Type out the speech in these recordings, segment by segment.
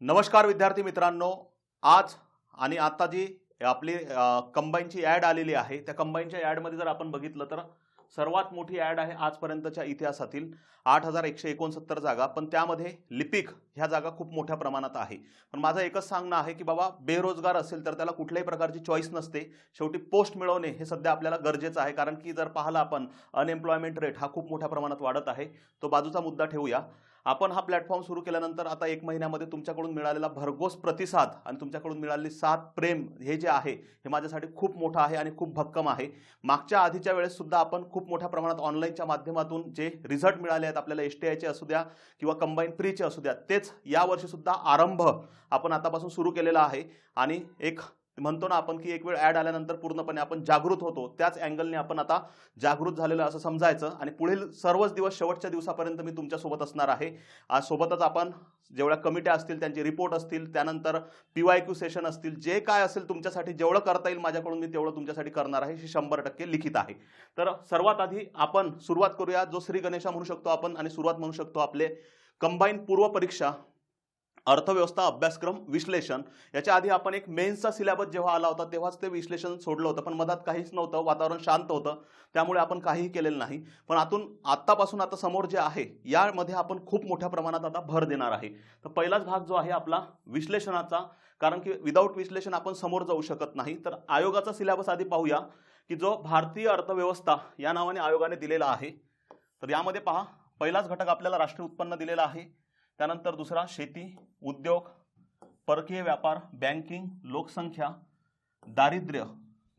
नमस्कार विद्यार्थी मित्रांनो, आज आणि आता जी आपली कंबाईनची ॲड आलेली आहे त्या कंबाईनच्या ॲडमध्ये जर आपण बघितलं तर सर्वात मोठी ॲड आहे आजपर्यंतच्या इतिहासातील 8169 जागा, पण त्यामध्ये लिपिक ह्या जागा खूप मोठ्या प्रमाणात आहे। पण माझं एकच सांगणं आहे की बाबा बेरोजगार असेल तर त्याला कुठल्याही प्रकारची चॉईस नसते, शेवटी पोस्ट मिळवणे हे सध्या आपल्याला गरजेचं आहे, कारण की जर पाहिलं आपण अनएम्प्लॉयमेंट रेट हा खूप मोठ्या प्रमाणात वाढत आहे। तो बाजूचा मुद्दा ठेवूया। आपण हा प्लॅटफॉर्म सुरू केल्यानंतर आता 1 महिन्यामध्ये तुमच्याकडून मिळालेला भरघोस प्रतिसाद आणि तुमच्याकडून मिळालेली साथ प्रेम हे जे आहे हे माझ्यासाठी खूप मोठं आहे आणि खूप भक्कम आहे। मागच्या आधीच्या वेळेस सुद्धा आपण खूप मोठ्या प्रमाणात ऑनलाईनच्या माध्यमातून जे रिझल्ट मिळाले आहेत आपल्याला एसटीआयचे असू द्या किंवा कंबाईन प्रीचे असू द्या, तेच या वर्षी सुद्धा आरंभ आपण आतापासून सुरू केलेला आहे। आणि एक म्हणतो ना आपण की एक वेळ ॲड आल्यानंतर पूर्णपणे आपण जागृत होतो, त्याच अँगलने आपण आता जागृत झालेलं असं समजायचं आणि पुढील सर्वच दिवस शेवटच्या दिवसापर्यंत मी तुमच्या सोबत असणार आहे। आज सोबतच आपण जेवढ्या कमिट्या असतील त्यांचे रिपोर्ट असतील, त्यानंतर PYQ सेशन असतील, जे काय असेल तुमच्यासाठी जेवढं करता येईल माझ्याकडून मी तेवढं तुमच्यासाठी करणार आहे, हे 100% लिखित आहे। तर सर्वात आधी आपण सुरुवात करूया, जो श्री गणेशा म्हणू शकतो आपण आणि सुरुवात म्हणू शकतो आपले कंबाईन पूर्व परीक्षा अर्थव्यवस्था अभ्यासक्रम विश्लेषण। याच्या आधी आपण एक मेन्सचा सिलेबस जेव्हा आला होता तेव्हाच ते विश्लेषण सोडलं होतं, पण मधात काहीच नव्हतं, वातावरण शांत होतं, त्यामुळे आपण काहीही केलेलं नाही। पण आतापासून आता समोर जे आहे यामध्ये आपण खूप मोठ्या प्रमाणात आता भर देणार आहे। तर पहिलाच भाग जो आहे आपला विश्लेषणाचा, कारण की विदाऊट विश्लेषण आपण समोर जाऊ शकत नाही। तर आयोगाचा सिलेबस आधी पाहूया की जो भारतीय अर्थव्यवस्था या नावाने आयोगाने दिलेला आहे। तर यामध्ये पहा, पहिलाच घटक आपल्याला राष्ट्रीय उत्पन्न दिलेला आहे, त्यानंतर दुसरा शेती, उद्योग, परकीय व्यापार, बँकिंग, लोकसंख्या, दारिद्र्य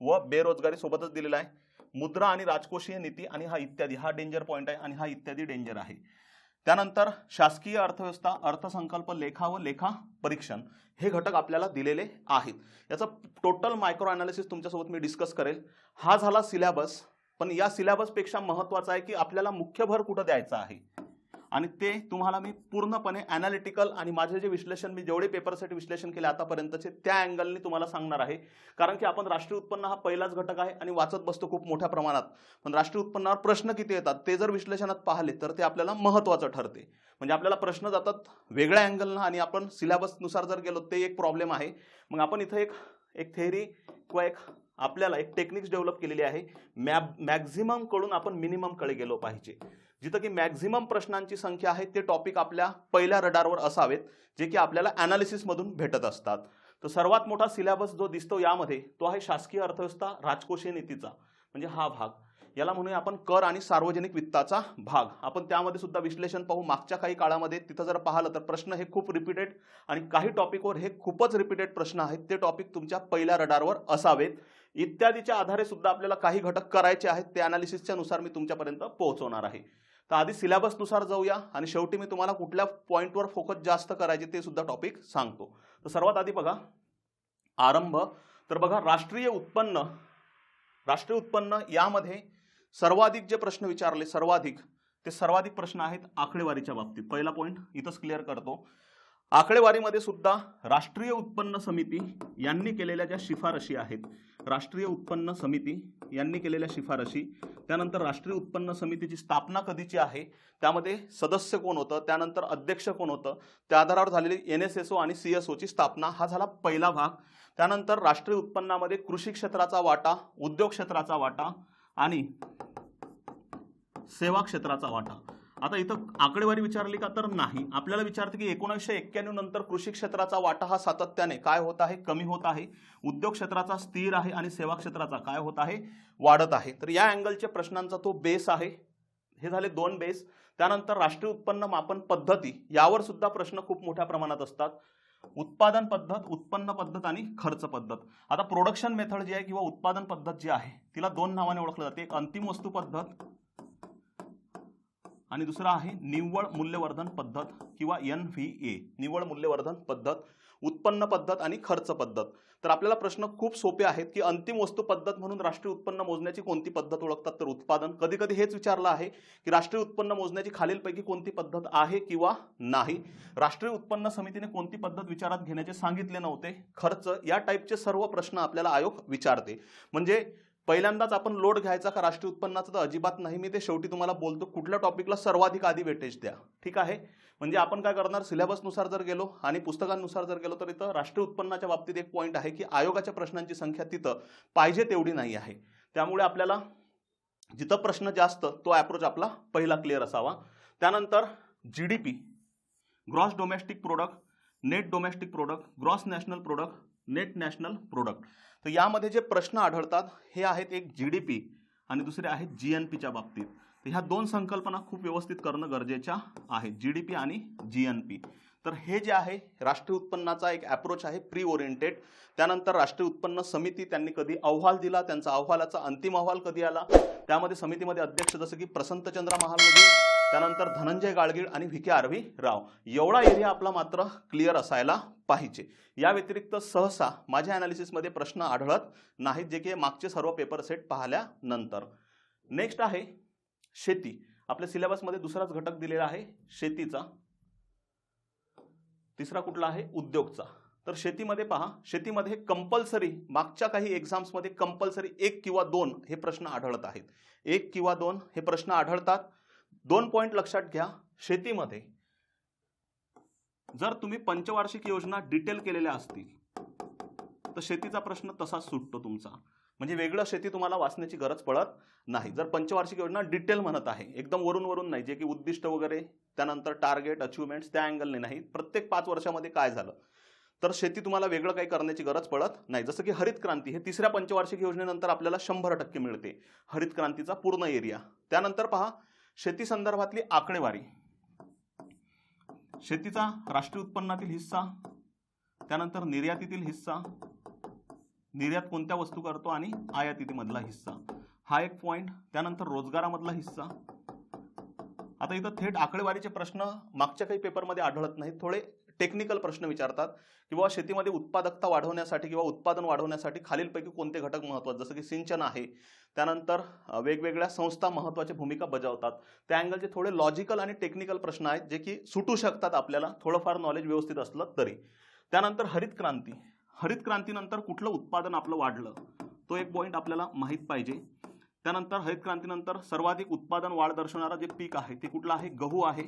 व बेरोजगारी सोबतच दिलेला आहे, मुद्रा आणि राजकोषीय नीती आणि हा इत्यादी, हा डेंजर पॉइंट आहे आणि हा इत्यादी डेंजर आहे। त्यानंतर शासकीय अर्थव्यवस्था, अर्थसंकल्प, लेखा व लेखा परीक्षण हे घटक आपल्याला दिलेले आहेत। याचा टोटल मायक्रो अनालिसिस तुमच्यासोबत मी डिस्कस करेल। हा झाला सिलेबस, पण या सिलेबस पेक्षा महत्त्वाचं आहे की आपल्याला मुख्य भर कुठं द्यायचा आहे आणि ते तुम्हाला मी पूर्णपणे ॲनालिटिकल आणि माझे जे विश्लेषण मी जेवढे पेपरसाठी विश्लेषण केले आतापर्यंतचे त्या अँगलने तुम्हाला सांगणार आहे। कारण की आपण राष्ट्रीय उत्पन्न हा पहिलाच घटक आहे आणि वाचत बसतो खूप मोठ्या प्रमाणात, पण राष्ट्रीय उत्पन्नावर प्रश्न किती येतात ते जर विश्लेषणात पाहिले तर ते आपल्याला महत्त्वाचं ठरते। म्हणजे आपल्याला प्रश्न जातात वेगळ्या अँगलनं आणि आपण सिलेबसनुसार जर गेलो ते एक प्रॉब्लेम आहे। मग आपण इथं एक थेअरी किंवा आपल्याला एक टेक्निक्स डेव्हलप केलेली आहे, मॅक्झिमम कडून आपण मिनिमम कडे गेलो पाहिजे। जिथं की मॅक्झिमम प्रश्नांची संख्या आहे ते टॉपिक आपल्या पहिल्या रडारवर असावेत, जे की आपल्याला ॲनालिसिस मधून भेटत असतात। तर सर्वात मोठा सिलेबस जो दिसतो यामध्ये तो आहे शासकीय अर्थव्यवस्था राजकोषीय नीतीचा, म्हणजे हा भाग, याला म्हणूया आपण कर आणि सार्वजनिक वित्ताचा भाग। आपण त्यामध्ये सुद्धा विश्लेषण पाहू मागच्या काही काळामध्ये, तिथं जर पाहिलं तर प्रश्न हे खूप रिपीटेड आणि काही टॉपिकवर हे खूपच रिपीटेड प्रश्न आहेत, ते टॉपिक तुमच्या पहिल्या रडारवर असावेत। इत्यादीच्या आधारे सुद्धा आपल्याला काही घटक करायचे आहेत, ते ॲनालिसिसच्या नुसार मी तुमच्यापर्यंत पोहोचवणार आहे। तर आधी सिलेबसनुसार जाऊया आणि शेवटी मी तुम्हाला कुठल्या पॉईंटवर फोकस जास्त करायचे ते सुद्धा टॉपिक सांगतो। तर सर्वात आधी बघा आरंभ, तर बघा राष्ट्रीय उत्पन्न यामध्ये सर्वाधिक जे प्रश्न विचारले ते सर्वाधिक प्रश्न आहेत आकडेवारीच्या बाबतीत। पहिला पॉईंट इथंच क्लिअर करतो। आकडेवारीमध्ये सुद्धा राष्ट्रीय उत्पन्न समिती यांनी केलेल्या ज्या शिफारशी आहेत, राष्ट्रीय उत्पन्न समिती यांनी केलेल्या शिफारशी, त्यानंतर राष्ट्रीय उत्पन्न समितीची स्थापना कधीची आहे, त्यामध्ये सदस्य कोण होतं, त्यानंतर अध्यक्ष कोण होतं, त्या आधारावर झालेली NSSO आणि CSO ची स्थापना, हा झाला पहिला भाग। त्यानंतर राष्ट्रीय उत्पन्नामध्ये कृषी क्षेत्राचा वाटा, उद्योग क्षेत्राचा वाटा आणि सेवा क्षेत्राचा वाटा। आता इथं आकडेवारी विचारली का तर नाही, आपल्याला विचारते की 1991 नंतर कृषी क्षेत्राचा वाटा हा सातत्याने काय होत आहे, कमी होत आहे, उद्योग क्षेत्राचा स्थिर आहे आणि सेवा क्षेत्राचा काय होत आहे, वाढत आहे। तर या अँगलच्या प्रश्नांचा तो बेस आहे। हे झाले 2 बेस। त्यानंतर राष्ट्रीय उत्पन्न मापन पद्धती, यावर सुद्धा प्रश्न खूप मोठ्या प्रमाणात असतात। उत्पादन पद्धत, उत्पन्न पद्धत आणि खर्च पद्धत। आता प्रोडक्शन मेथड जी आहे किंवा उत्पादन पद्धत जी आहे तिला 2 नावाने ओळखलं जाते, एक अंतिम वस्तू पद्धत आणि दुसरा आहे निव्वळ मूल्यवर्धन पद्धत किंवा NVA, निव्वळ मूल्यवर्धन पद्धत, उत्पन्न पद्धत आणि खर्च पद्धत। तर आपल्याला प्रश्न खूप सोपे आहेत की अंतिम वस्तू पद्धत म्हणून राष्ट्रीय उत्पन्न मोजण्याची कोणती पद्धत ओळखतात, तर उत्पादन। कधी कधी हेच विचारलं आहे की राष्ट्रीय उत्पन्न मोजण्याची खालीलपैकी कोणती पद्धत आहे किंवा नाही। राष्ट्रीय उत्पन्न समितीने कोणती पद्धत विचारात घेण्याचे सांगितले नव्हते, खर्च, या टाईपचे सर्व प्रश्न आपल्याला आयोग विचारते। म्हणजे पहिल्यांदाच आपण लोड घ्यायचा का राष्ट्रीय उत्पन्नाचा, तर अजिबात नाही. मी ते शेवटी तुम्हाला बोलतो कुठल्या टॉपिकला सर्वाधिक आधी वेटेज द्या, ठीक आहे. म्हणजे आपण काय करणार, सिलेबसनुसार जर गेलो आणि पुस्तकांनुसार जर गेलो तर इथं राष्ट्रीय उत्पन्नाच्या बाबतीत एक पॉईंट आहे की आयोगाच्या प्रश्नांची संख्या तिथं पाहिजे तेवढी नाही आहे. त्यामुळे आपल्याला जिथं प्रश्न जास्त तो अप्रोच आपला पहिला क्लिअर असावा. त्यानंतर GDP, gross domestic product, net domestic product, gross national product, net national product. तर यामध्ये जे प्रश्न आढळतात हे आहेत एक GDP आणि दुसरे आहेत GNPच्या बाबतीत. तर ह्या दोन संकल्पना खूप व्यवस्थित करणं गरजेच्या आहे, GDP आणि GNP. तर हे जे आहे राष्ट्रीय उत्पन्नाचा एक अप्रोच आहे प्री ओरिएंटेड. त्यानंतर राष्ट्रीय उत्पन्न समिती त्यांनी कधी अहवाल दिला, त्यांचा अहवालाचा अंतिम अहवाल कधी आला, त्यामध्ये समितीमध्ये अध्यक्ष जसं की प्रसंतचंद्र महालनोबिस, त्यानंतर धनंजय गाडगीळ आणि VK आरवी राव. एवढा एरिया आपला मात्र क्लिअर असायला पाहिजे. या व्यतिरिक्त सहसा माझ्या अनालिसिसमध्ये प्रश्न आढळत नाहीत, जे की मागचे सर्व पेपर सेट पाहिल्यानंतर. नेक्स्ट आहे शेती. आपल्या सिलेबसमध्ये दुसराच घटक दिलेला आहे शेतीचा. तिसरा कुठला आहे, उद्योगचा. तर शेतीमध्ये पहा, शेतीमध्ये कंपल्सरी मागच्या काही एक्झाम्समध्ये कंपल्सरी 1 किंवा 2 हे प्रश्न आढळत आहेत. 1 किंवा 2 हे प्रश्न आढळतात. 2 पॉईंट लक्षात घ्या, शेतीमध्ये जर तुम्ही पंचवार्षिक योजना डिटेल केलेल्या असतील तर शेतीचा प्रश्न तसाच सुटतो तुमचा. म्हणजे वेगळं शेती तुम्हाला वाचण्याची गरज पडत नाही. जर पंचवार्षिक योजना डिटेल म्हणत आहे, एकदम वरून वरून नाही, जे की उद्दिष्ट वगैरे त्यानंतर टार्गेट अचिव्हमेंट्स त्या अँगलने नाही, प्रत्येक 5 वर्षामध्ये काय झालं, तर शेती तुम्हाला वेगळं काही करण्याची गरज पडत नाही. जसं की हरित क्रांती हे तिसऱ्या पंचवार्षिक योजनेनंतर आपल्याला 100% मिळते, हरित क्रांतीचा पूर्ण एरिया. त्यानंतर पहा शेती संदर्भातली आकडेवारी, शेतीचा राष्ट्रीय उत्पन्नातील हिस्सा, त्यानंतर निर्यातीतील हिस्सा, निर्यात कोणत्या वस्तू करतो आणि आयातीमधला हिस्सा, हा एक पॉइंट. त्यानंतर रोजगारामधला हिस्सा. आता इथं थेट आकडेवारीचे प्रश्न मागच्या काही पेपरमध्ये आढळत नाहीत, थोडे टेक्निकल प्रश्न विचारतात की बाबा शेतीमध्ये उत्पादकता वाढवण्यासाठी किंवा उत्पादन वाढवण्यासाठी खालीलपैकी कोणते घटक महत्त्वाचे, जसं की सिंचन आहे, त्यानंतर वेगवेगळ्या संस्था महत्त्वाची भूमिका बजावतात. त्या अँगलचे थोडे लॉजिकल आणि टेक्निकल प्रश्न आहेत जे की सुटू शकतात आपल्याला थोडंफार नॉलेज व्यवस्थित असलं तरी. त्यानंतर हरित क्रांती, हरित क्रांतीनंतर कुठलं उत्पादन आपलं वाढलं तो एक पॉईंट आपल्याला माहीत पाहिजे. त्यानंतर हरित क्रांतीनंतर सर्वाधिक उत्पादन वाढ दर्शवणारा जे पीक आहे ते कुठलं आहे, गहू आहे.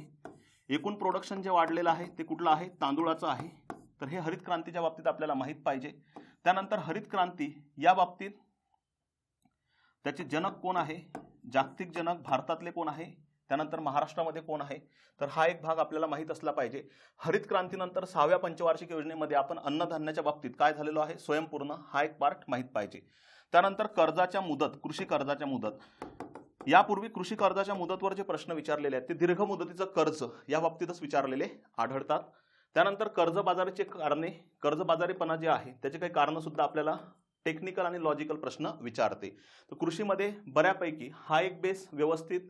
एकूण प्रोडक्शन जे वाढलेलं आहे ते कुठलं आहे, तांदूळाचं आहे. तर हे हरित क्रांतीच्या बाबतीत आपल्याला माहीत पाहिजे. त्यानंतर हरित क्रांती या बाबतीत त्याचे जनक कोण आहे, जागतिक जनक भारतातले कोण आहे, त्यानंतर महाराष्ट्रामध्ये कोण आहे, तर हा एक भाग आपल्याला माहीत असला पाहिजे. हरित क्रांतीनंतर 6व्या पंचवार्षिक योजनेमध्ये आपण अन्नधान्याच्या बाबतीत काय झालेलो आहे, स्वयंपूर्ण, हा एक पार्ट माहीत पाहिजे. त्यानंतर कर्जाच्या मुदत, कृषी कर्जाच्या मुदत. यापूर्वी कृषी कर्जाच्या मुदतवर जे प्रश्न विचारलेले आहेत ते दीर्घ मुदतीचं कर्ज या बाबतीतच विचारलेले आढळतात. त्यानंतर कर्जबाजारीचे कारणे, कर्जबाजारीपणा जे आहे त्याचे काही कारणं सुद्धा आपल्याला टेक्निकल आणि लॉजिकल प्रश्न विचारते. तर कृषीमध्ये बऱ्यापैकी हा एक बेस व्यवस्थित,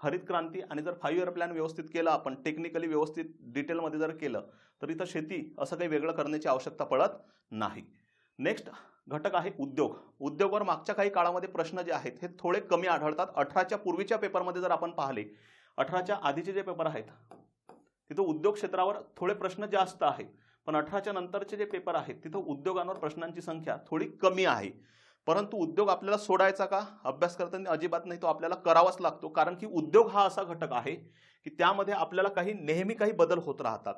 हरित क्रांती आणि जर 5 इयर प्लॅन व्यवस्थित केला, आपण टेक्निकली व्यवस्थित डिटेलमध्ये जर केलं तर इथं शेती असं काही वेगळं करण्याची आवश्यकता पडत नाही. नेक्स्ट घटक आहे उद्योग. उद्योगवर मागच्या काही काळामध्ये प्रश्न जे आहेत हे थोडे कमी आढळतात. 18च्या पूर्वीच्या पेपरमध्ये जर आपण पाहिले, 18च्या आधीचे जे पेपर आहेत तिथं उद्योग क्षेत्रावर थोडे प्रश्न जास्त आहेत, पण 18च्या नंतरचे जे पेपर आहेत तिथं उद्योगांवर प्रश्नांची संख्या थोडी कमी आहे. परंतु उद्योग आपल्याला सोडायचा का अभ्यास करताना, अजिबात नाही, तो आपल्याला करावाच लागतो. कारण की उद्योग हा असा घटक आहे की त्यामध्ये आपल्याला नेहमी काही बदल होत राहतात.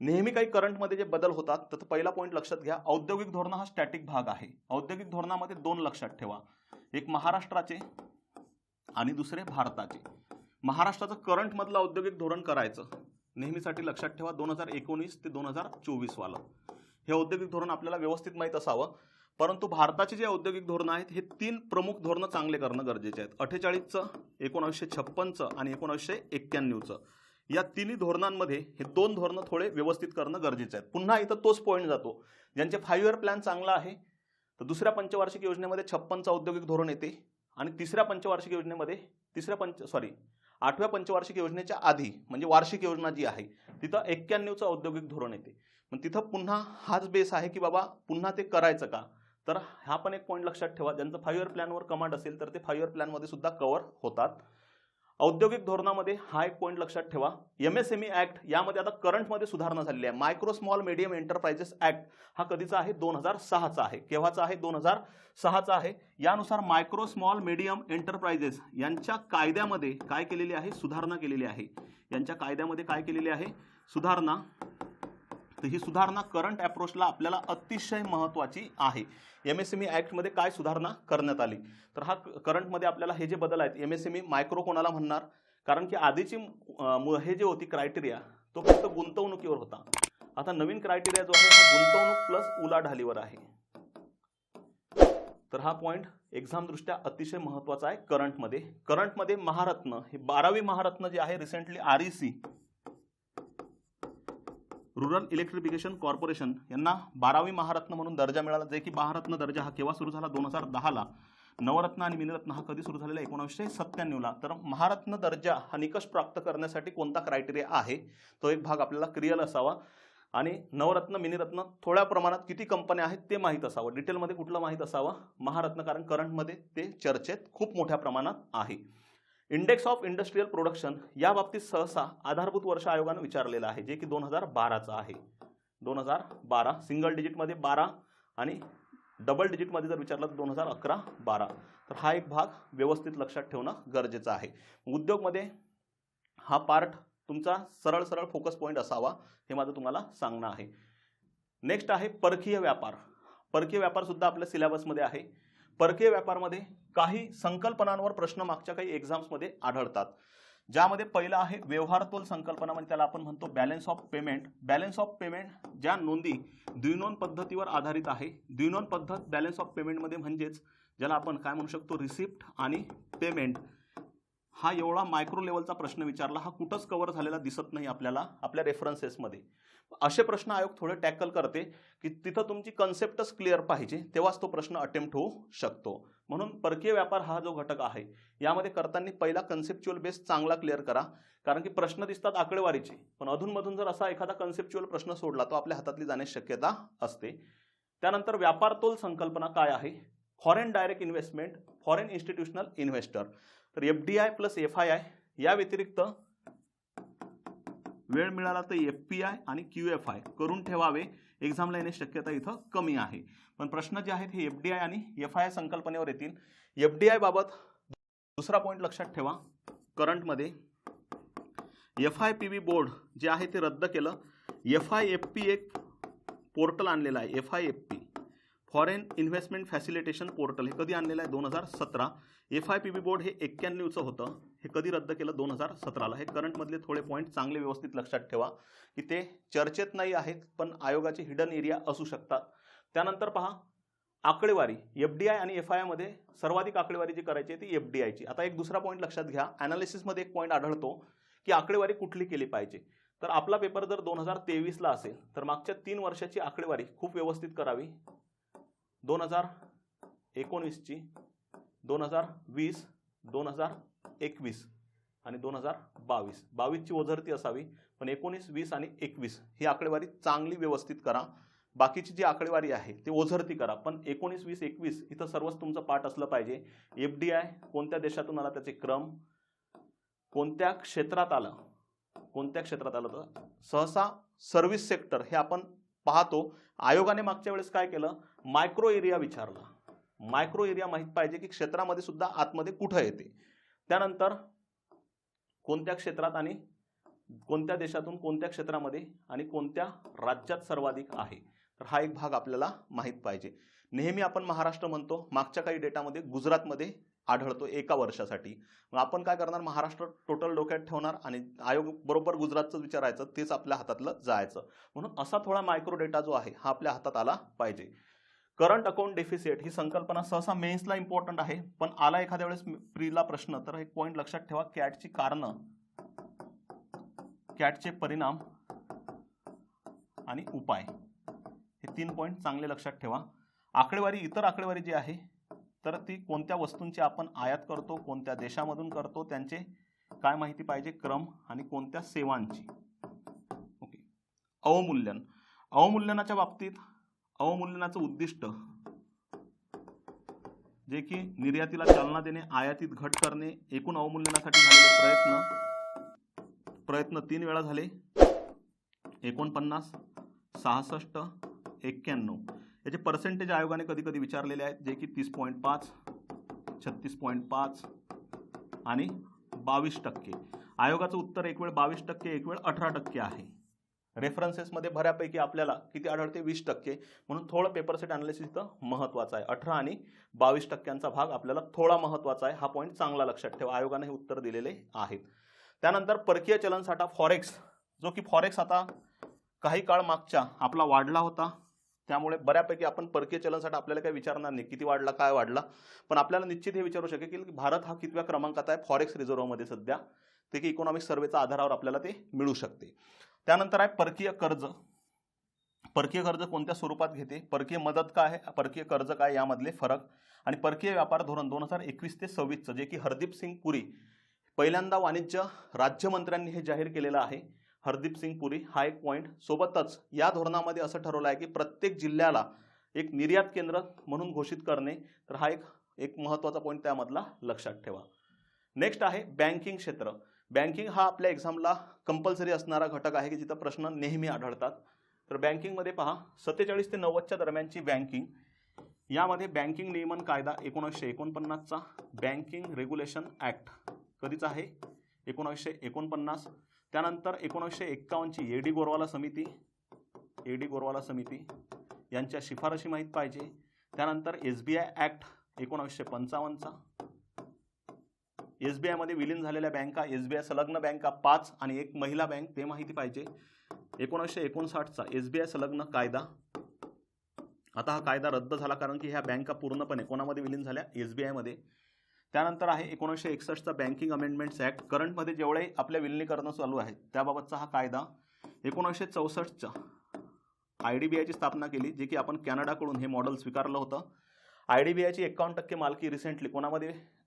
नेहमी काही करंटमध्ये जे बदल होतात, तर पहिला पॉईंट लक्षात घ्या, औद्योगिक धोरण हा स्टॅटिक भाग आहे. औद्योगिक धोरणामध्ये 2 लक्षात ठेवा, एक महाराष्ट्राचे आणि दुसरे भारताचे. महाराष्ट्राचं करंटमधलं औद्योगिक धोरण करायचं, नेहमीसाठी लक्षात ठेवा 2019 ते 2024 वाला हे औद्योगिक धोरण आपल्याला व्यवस्थित माहीत असावं. परंतु भारताचे जे औद्योगिक धोरण आहेत हे 3 प्रमुख धोरणं चांगले करणं गरजेचे आहेत. 48चं, 1956चं आणि 1991चं. या तिन्ही धोरणांमध्ये हे 2 धोरणं थोडे व्यवस्थित करणं गरजेचं आहे. पुन्हा इथं तोच पॉईंट जातो, ज्यांचे 5 इयर प्लॅन चांगला आहे तर दुसऱ्या पंचवार्षिक योजनेमध्ये 56चं औद्योगिक धोरण येते आणि तिसऱ्या पंचवार्षिक योजनेमध्ये 8व्या पंचवार्षिक योजनेच्या आधी म्हणजे वार्षिक योजना जी आहे तिथं 91चं औद्योगिक धोरण येते. पण तिथं पुन्हा हाच बेस आहे की बाबा पुन्हा ते करायचं का, तर हा पण एक पॉईंट लक्षात ठेवा. ज्यांचं 5 इयर प्लॅनवर कमांड असेल तर ते 5 इयर प्लॅनमध्ये सुद्धा कव्हर होतात. औद्योगिक धोरणामध्ये हा एक पॉईंट लक्षात ठेवा, MSME ऍक्ट यामध्ये आता करंटमध्ये सुधारणा झालेली आहे. Micro small medium enterprises act हा कधीचा आहे? 2006चा आहे. केव्हाचा आहे? 2006चा आहे. यानुसार मायक्रो स्मॉल मीडियम एंटरप्राइजेस यांच्या कायद्यामध्ये काय केलेली आहे? सुधारणा केलेली आहे. यांच्या कायद्यामध्ये काय केलेली आहे? सुधारणा. तर ही सुधारणा करंट अप्रोचला आपल्याला अतिशय महत्त्वाची आहे. MSME ऍक्टमध्ये काय सुधारणा करण्यात आली? तर हा करंटमध्ये आपल्याला हे जे बदल आहेत, MSME मायक्रो कोणाला म्हणणार? कारण की आधीची हे जे होती क्रायटेरिया तो फक्त गुंतवणुकीवर होता. आता नवीन क्रायटेरिया जो आहे हा गुंतवणूक प्लस उलाढालीवर आहे. तर हा पॉईंट एक्झाम दृष्ट्या अतिशय महत्त्वाचा आहे करंटमध्ये. करंटमध्ये महारत्न हे 12वी महारत्न जे आहे recently REC rural electrification corporation यांना 12वी महारत्न म्हणून दर्जा मिळाला. जे की महारत्न दर्जा हा केव्हा सुरू झाला? 2010ला. नवरत्न आणि मिनिरत्न हा कधी सुरू झालेला? 1997ला. तर महारत्न दर्जा हा निकष प्राप्त करण्यासाठी कोणता क्रायटेरिया आहे तो एक भाग आपल्याला क्लिअर असावा. आणि नवरत्न मिनिरत्न थोड्या प्रमाणात किती कंपन्या आहेत ते माहीत असावं. डिटेलमध्ये कुठलं माहीत असावं? महारत्न, कारण करंटमध्ये ते चर्चेत खूप मोठ्या प्रमाणात आहे. इंडेक्स ऑफ इंडस्ट्रियल प्रोडक्शन या बाबतीत सहसा आधारभूत वर्ष आयोगानं विचारलेलं आहे, जे की 2012चा आहे. 2012 सिंगल डिजिटमध्ये 12 आणि डबल डिजिटमध्ये जर विचारलं तर 2011-12. तर हा एक भाग व्यवस्थित लक्षात ठेवणं गरजेचं आहे. उद्योगमध्ये हा पार्ट तुमचा सरळ सरळ फोकस पॉईंट असावा हे माझं तुम्हाला सांगणं आहे. नेक्स्ट आहे परकीय व्यापार. परकीय व्यापार सुद्धा आपल्या सिलेबसमध्ये आहे. परकीय व्यापारमध्ये काही संकल्पनांवर प्रश्न मागच्या काही एक्झाम्समध्ये आढळतात, ज्यामध्ये पहिला आहे व्यवहारतोल संकल्पना, म्हणजे त्याला आपण म्हणतो balance of payment. Balance of payment ज्या नोंदी द्विनोंद पद्धतीवर आधारित आहे. द्विनोंद पद्धत बॅलन्स ऑफ पेमेंटमध्ये म्हणजेच ज्याला आपण काय म्हणू शकतो? रिसिप्ट आणि पेमेंट. हा एवढा मायक्रो लेवलचा प्रश्न विचारला, हा कुठंच कव्हर झालेला दिसत नाही आपल्याला आपल्या रेफरन्सेसमध्ये. असे प्रश्न आयोग थोडे टॅकल करते की तिथं तुमची कन्सेप्टच क्लिअर पाहिजे, तेव्हाच तो प्रश्न अटेम्प्ट होऊ शकतो. म्हणून परकीय व्यापार हा जो घटक आहे यामध्ये करताना पहिला कन्सेप्च्युअल बेस चांगला क्लिअर करा, कारण की प्रश्न दिसतात आकडेवारीचे, पण अधूनमधून जर असा एखादा कन्सेप्च्युअल प्रश्न सोडला तो आपल्या हातातली जाण्याची शक्यता असते. त्यानंतर व्यापारतोल संकल्पना काय आहे? Foreign direct investment, foreign institutional investor. तर FDI प्लस FII या व्यतिरिक्त वेळ मिळाला तर FPI आणि QFI करून ठेवावे. एक्झामला येण्याची शक्यता इथं कमी आहे. पण प्रश्न जे आहेत हे FDI आणि FII संकल्पनेवर येतील. FDI बाबत दुसरा पॉईंट लक्षात ठेवा, करंटमध्ये FIPB बोर्ड जे आहे ते रद्द केलं. FIFP एक पोर्टल आणलेलं आहे, FIFP foreign investment facilitation portal. हे कधी आणलेलं आहे? 2017. FIPB बोर्ड हे 91चं होतं, हे कधी रद्द केलं? 2017ला. हे करंटमधले थोडे पॉईंट चांगले व्यवस्थित लक्षात ठेवा की ते चर्चेत नाही आहेत पण आयोगाचे हिडन एरिया असू शकतात. त्यानंतर पहा आकडेवारी. FDI आणि FII मध्ये सर्वाधिक आकडेवारी जी करायची आहे ती FDIची. आता एक दुसरा पॉईंट लक्षात घ्या, ॲनालिसिसमध्ये एक पॉईंट आढळतो की आकडेवारी कुठली केली पाहिजे. तर आपला पेपर जर 2023ला असेल तर मागच्या 3 वर्षाची आकडेवारी खूप व्यवस्थित करावी. 2019ची, 2020, 2021 आणि 2022. 22ची ओझरती असावी, पण 19, 20 आणि 21 ही आकडेवारी चांगली व्यवस्थित करा. बाकीची जी आकडेवारी आहे ती ओझरती करा, पण 19, 20, 21 इथं सर्वच तुमचं पाठ असलं पाहिजे. FDI कोणत्या देशातून आला, त्याचे क्रम, कोणत्या क्षेत्रात आलं, तर सहसा सर्व्हिस सेक्टर हे आपण पाहतो. आयोगाने मागच्या वेळेस काय केलं? मायक्रो एरिया विचारला. मायक्रो एरिया माहित पाहिजे की क्षेत्रामध्ये सुद्धा आतमध्ये कुठं येते. त्यानंतर कोणत्या क्षेत्रात आणि कोणत्या देशातून कोणत्या क्षेत्रामध्ये आणि कोणत्या राज्यात सर्वाधिक आहे, तर हा एक भाग आपल्याला माहित पाहिजे. नेहमी आपण महाराष्ट्र म्हणतो, मागच्या काही डेटामध्ये गुजरातमध्ये आढळतो एका वर्षासाठी. मग आपण काय करणार? महाराष्ट्र टोटल डोक्यात ठेवणार आणि आयोग बरोबर गुजरातचं विचारायचं, तेच आपल्या हातातलं जायचं. म्हणून असा थोडा मायक्रो डेटा जो आहे हा आपल्या हातात आला पाहिजे. करंट अकाउंट डेफिसिट ही संकल्पना सहसा मेन्सला इम्पॉर्टंट आहे, पण आला एखाद्या वेळेस प्रीला प्रश्न तर एक पॉईंट लक्षात ठेवा, कॅटची कारणं, कॅटचे परिणाम आणि उपाय, हे 3 पॉईंट चांगले लक्षात ठेवा. आकडेवारी, इतर आकडेवारी जी आहे तर ती कोणत्या वस्तूंची आपण आयात करतो, कोणत्या देशामधून करतो, त्यांचे काय माहिती पाहिजे, क्रम, आणि कोणत्या सेवांची. ओके. अवमूल्यन. अवमूल्यनाच्या बाबतीत अवमूल्यनाचं उद्दिष्ट जे की निर्यातीला चालना देणे, आयातीत घट करणे, एकूण अवमूल्यनासाठी झालेले प्रयत्न 3 वेळा झाले, 49, 66, 91. याचे पर्सेंटेज आयोगाने कधी कधी विचारलेले आहेत, जे की 30.5, 36.5 आणि 22%. आयोगाचं उत्तर एक वेळ 22%, एक वेळ 18% आहे. रेफरन्सेसमध्ये बऱ्यापैकी आपल्याला किती आढळते, 20%. म्हणून थोडं पेपर सेट अनालिसिस इथं महत्त्वाचं आहे. 18 आणि 22%चा भाग आपल्याला थोडा महत्त्वाचा आहे. हा पॉईंट चांगला लक्षात ठेवा. आयोगाने हे उत्तर दिलेले आहेत. त्यानंतर परकीय चलनसाठा फॉरेक्स, जो की फॉरेक्स आता काही काळ मागच्या आपला वाढला होता, त्यामुळे बऱ्यापैकी आपण परकीय चलनसाठा आपल्याला काही विचारणार नाही किती वाढला, काय वाढला, पण आपल्याला निश्चित हे विचारू शकेल की भारत हा कितव्या क्रमांकात आहे फॉरेक्स रिझर्व्हमध्ये सध्या, ते की इकॉनॉमिक सर्वेच्या आधारावर आपल्याला ते मिळू शकते. त्यानंतर आहे परकीय कर्ज. परकीय कर्ज कोणत्या स्वरूपात घेते, परकीय मदत काय आहे, परकीय कर्ज काय, यामधले फरक. आणि परकीय व्यापार धोरण 2021 ते 26 जे की हरदीप सिंग पुरी, पहिल्यांदा वाणिज्य राज्यमंत्र्यांनी हे जाहीर केलेलं आहे. हरदीप सिंग पुरी हा एक पॉईंट. सोबतच या धोरणामध्ये असं ठरवलं आहे की प्रत्येक जिल्ह्याला एक निर्यात केंद्र म्हणून घोषित करणे, तर हा एक महत्त्वाचा पॉईंट त्यामधला लक्षात ठेवा. नेक्स्ट आहे बँकिंग क्षेत्र. बँकिंग हा आपल्या एक्झामला कंपल्सरी असणारा घटक आहे की जिथं प्रश्न नेहमी आढळतात. तर बँकिंगमध्ये पहा 47 ते 90च्या दरम्यानची बँकिंग, यामध्ये बँकिंग नियमन कायदा 1949चा, बँकिंग रेग्युलेशन ॲक्ट कधीचा आहे, 1949. त्यानंतर 1951ची एडी गोरवाला समिती यांच्या शिफारशी माहीत पाहिजे. त्यानंतर SBI ॲक्ट 1955चा, SBI मध्ये विलीन झालेल्या बँका, SBI संलग्न बँका 5 आणि एक महिला बँक, ते माहिती पाहिजे. 1959चा SBI संलग्न कायदा. आता हा कायदा रद्द झाला कारण की ह्या बँका पूर्णपणे कोणामध्ये विलीन झाल्या, SBI मध्ये. त्यानंतर आहे 1961चा बँकिंग अमेंडमेंट्स ॲक्ट. करंटमध्ये जेवढे आपल्या विलिनीकरण चालू आहे त्याबाबतचा हा कायदा. 1964चा IDBIची स्थापना केली, जे की आपण कॅनडाकडून हे मॉडेल स्वीकारलं होतं. IDBIची 51% मालकी रिसेंटली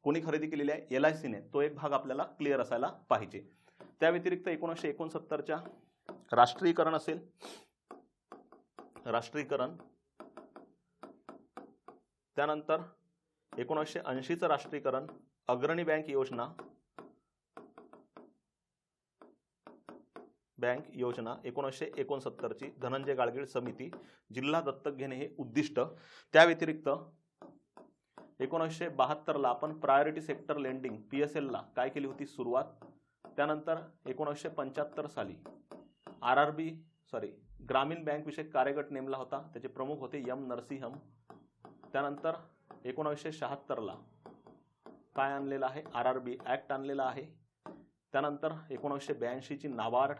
कोणी खरेदी केलेली आहे, LICने. तो एक भाग आपल्याला क्लिअर असायला पाहिजे. त्या व्यतिरिक्त 1969च्या राष्ट्रीयकरण असेल, त्यानंतर 1980चं राष्ट्रीयकरण, अग्रणी बँक योजना, 1969ची धनंजय गाडगीळ समिती, जिल्हा दत्तक घेणे हे उद्दिष्ट. त्या व्यतिरिक्त 1972ला आपण प्रायोरिटी सेक्टर लेंडिंग PSL ला काय केली होती, सुरुवात. त्यानंतर 1975 साली ग्रामीण बँक विषयक कार्यगट नेमला होता, त्याचे प्रमुख होते M नरसिंहम. त्यानंतर 1976ला काय आणलेलं आहे, RRB ॲक्ट आणलेला आहे. त्यानंतर 1982ची नाबार्ड,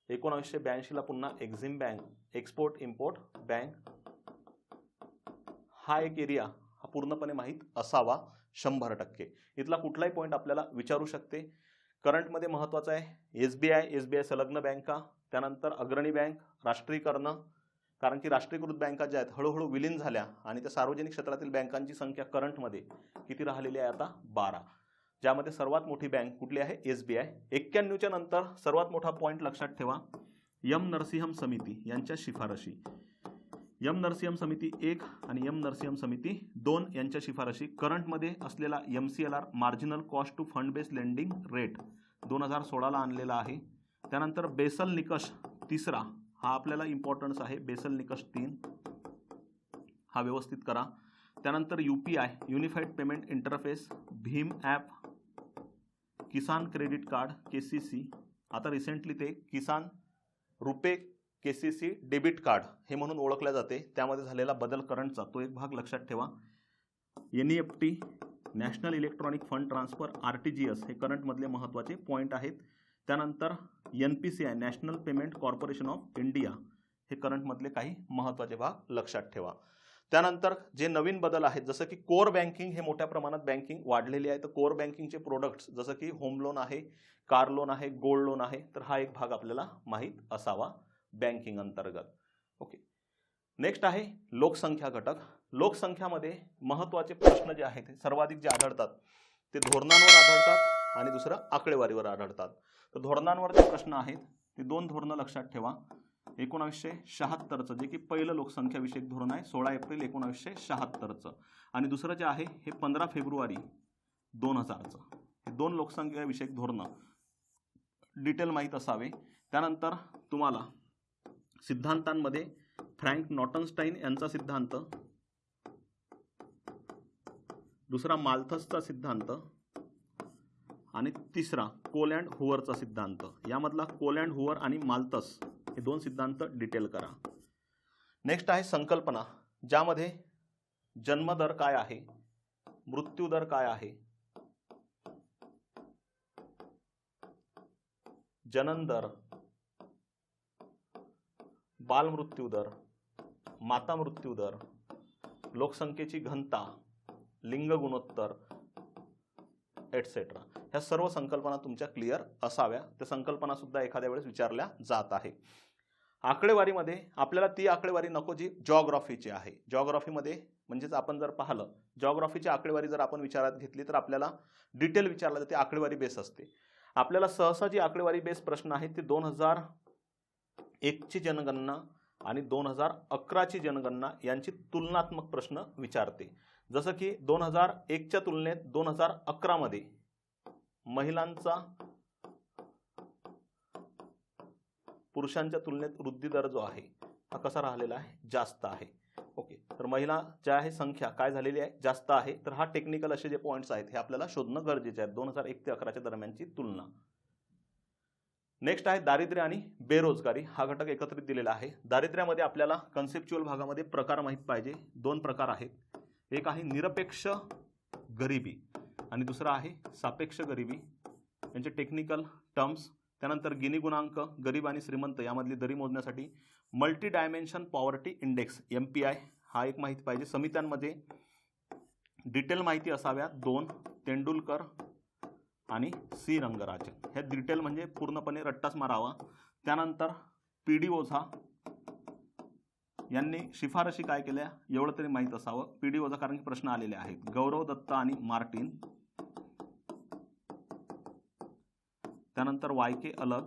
1982ला पुन्हा Exim bank, export import bank. हा एक एरिया हा पूर्णपणे माहीत असावा 100%. इथला कुठलाही पॉईंट आपल्याला विचारू शकते. करंटमध्ये महत्त्वाचा आहे SBI संलग्न बँका, त्यानंतर अग्रणी बँक, राष्ट्रीयकरण, कारण की राष्ट्रीयकृत बँका ज्या आहेत हळूहळू विलीन झाल्या आणि त्या सार्वजनिक क्षेत्रातील बँकांची संख्या करंटमध्ये किती राहिलेली आहे आता, 12, ज्यामध्ये सर्वात मोठी बँक कुठली आहे, SBI. 91च्या नंतर सर्वात मोठा पॉईंट लक्षात ठेवा, M नरसिंहम समिती यांच्या शिफारशी. M नरसिंहम समिती 1 आणि M नरसिंहम समिती 2 यांच्या शिफारशी. करंटमध्ये असलेला MCLR marginal cost to fund based lending rate 2016ला आणलेला आहे. त्यानंतर बेसल निकष 3 हा आपल्याला इम्पॉर्टन्स आहे, बेसल निकष 3 हा व्यवस्थित करा. त्यानंतर UPI युनिफाईड पेमेंट इंटरफेस, भीम app, Kisan credit card KCC, आता रिसेंटली ते Kisan RuPay KCC debit card हे म्हणून ओळखल्या जाते, त्यामध्ये झालेला बदल करंटचा, तो एक भाग लक्षात ठेवा. NEFT national electronic fund transfer RTGS हे करंटमधले महत्त्वाचे पॉईंट आहेत. त्यानंतर NPCI national payment corporation of India हे करंटमधले काही महत्त्वाचे भाग लक्षात ठेवा. त्यानंतर जे नवीन बदल आहेत, जसं की कोर बँकिंग, हे मोठ्या प्रमाणात बँकिंग वाढलेली आहे. तर कोर बँकिंगचे प्रोडक्ट्स जसं की होम लोन आहे, कार लोन आहे, गोल्ड लोन आहे, तर हा एक भाग आपल्याला माहीत असावा बँकिंग अंतर्गत. ओके, नेक्स्ट आहे लोकसंख्या घटक. लोकसंख्यामध्ये महत्त्वाचे प्रश्न जे आहेत सर्वाधिक जे आढळतात ते धोरणांवर आढळतात आणि दुसरं आकडेवारीवर आढळतात. तर धोरणांवरचे प्रश्न आहेत, ते 2 धोरणं लक्षात ठेवा. 1976चं, जे की पहिलं लोकसंख्या विषयक धोरण आहे 16 एप्रिल 1976चं. आणि दुसरं जे आहे हे 15 फेब्रुवारी 2000चं. हे 2 लोकसंख्या विषयक धोरणं डिटेल माहीत असावे. त्यानंतर तुम्हाला सिद्धांतांमध्ये फ्रँक नॉटनस्टाईन यांचा सिद्धांत, दुसरा माल्थसचा सिद्धांत आणि तिसरा कोल अँड हुवरचा सिद्धांत. यामधला कोल अँड हुवर आणि माल्थस हे 2 सिद्धांत डिटेल करा. नेक्स्ट आहे संकल्पना, ज्यामध्ये जन्मदर काय आहे, मृत्यूदर काय आहे, जनन दर, बालमृत्यूदर, माता मृत्यूदर, लोकसंख्येची घनता, लिंग गुणोत्तर एटसेट्रा, ह्या सर्व संकल्पना तुमच्या क्लिअर असाव्या. त्या संकल्पना सुद्धा एखाद्या वेळेस विचारल्या जात आहे. आकडेवारीमध्ये आपल्याला ती आकडेवारी नको जी जॉग्राफीची आहे. जॉग्राफीमध्ये म्हणजेच आपण जर पाहिलं, जॉग्राफीची आकडेवारी जर आपण विचारात घेतली तर आपल्याला डिटेल विचारला जाते, आकडेवारी बेस असते. आपल्याला सहसा जी आकडेवारी बेस प्रश्न आहेत ते 2001ची जनगणना आणि 2011ची जनगणना यांची तुलनात्मक प्रश्न विचारते. जसं की 2001च्या तुलनेत 2011 मध्ये महिलांचा पुरुषांच्या तुलनेत वृद्धी दर जो आहे हा कसा राहिलेला आहे, जास्त आहे. ओके, तर महिला ज्या आहे संख्या काय झालेली आहे, जास्त आहे. तर हा टेक्निकल असे जे पॉईंट्स आहेत हे आपल्याला शोधणं गरजेचे आहे 2001 ते 11च्या दरम्यानची तुलना. नेक्स्ट आहे दारिद्र्य आणि बेरोजगारी, हा घटक एकत्रित दिलेला आहे. दारिद्र्यामध्ये आपल्याला कन्सेप्च्युअल भागामध्ये प्रकार माहित पाहिजे. 2 प्रकार आहेत, एक आहे निरपेक्ष गरिबी आणि दुसरा आहे सापेक्ष गरिबी, यांचे टेक्निकल टर्म्स. त्यानंतर गिनी गुणांक, गरीब आणि श्रीमंत यामधली दरी मोजण्यासाठी multi dimension poverty index MPI हा एक माहिती पाहिजे. समित्यांमध्ये डिटेल माहिती असाव्या 2, तेंडुलकर आणि C. रंगराजन. ह्या डिटेल म्हणजे पूर्णपणे रट्टाच मारावा. त्यानंतर PD ओझा यांनी शिफारशी काय केल्या एवढं तरी माहीत असावं. PD ओझा कारण की प्रश्न आलेले आहेत. गौरव दत्ता आणि मार्टिन. त्यानंतर YK अलग,